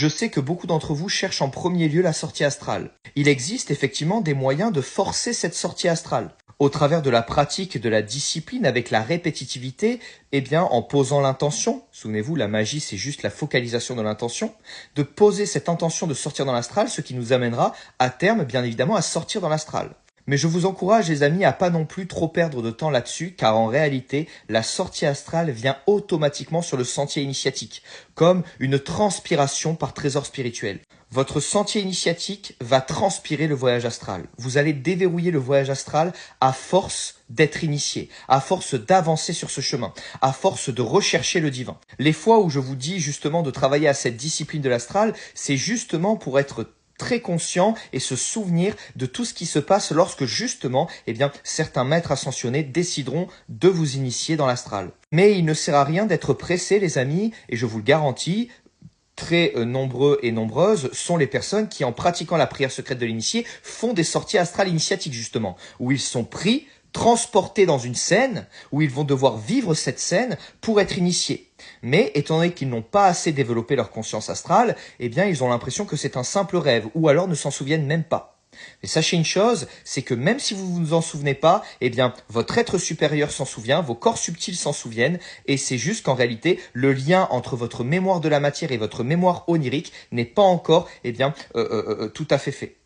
Je sais que beaucoup d'entre vous cherchent en premier lieu la sortie astrale. Il existe effectivement des moyens de forcer cette sortie astrale. Au travers de la pratique de la discipline avec la répétitivité, eh bien, en posant l'intention, souvenez-vous, la magie c'est juste la focalisation de l'intention, de poser cette intention de sortir dans l'astral, ce qui nous amènera à terme, bien évidemment, à sortir dans l'astral. Mais je vous encourage, les amis, à pas non plus trop perdre de temps là-dessus, car en réalité, la sortie astrale vient automatiquement sur le sentier initiatique, comme une transpiration par trésor spirituel. Votre sentier initiatique va transpirer le voyage astral. Vous allez déverrouiller le voyage astral à force d'être initié, à force d'avancer sur ce chemin, à force de rechercher le divin. Les fois où je vous dis justement de travailler à cette discipline de l'astral, c'est justement pour être très conscient et se souvenir de tout ce qui se passe lorsque justement, eh bien, certains maîtres ascensionnés décideront de vous initier dans l'astral. Mais il ne sert à rien d'être pressé, les amis, et je vous le garantis, très nombreux et nombreuses sont les personnes qui, en pratiquant la prière secrète de l'initié, font des sorties astrales initiatiques justement, où ils sont pris, transportés dans une scène, où ils vont devoir vivre cette scène pour être initiés. Mais étant donné qu'ils n'ont pas assez développé leur conscience astrale, eh bien ils ont l'impression que c'est un simple rêve, ou alors ne s'en souviennent même pas. Mais sachez une chose, c'est que même si vous ne vous en souvenez pas, eh bien, votre être supérieur s'en souvient, vos corps subtils s'en souviennent, et c'est juste qu'en réalité, le lien entre votre mémoire de la matière et votre mémoire onirique n'est pas encore, eh bien, tout à fait fait.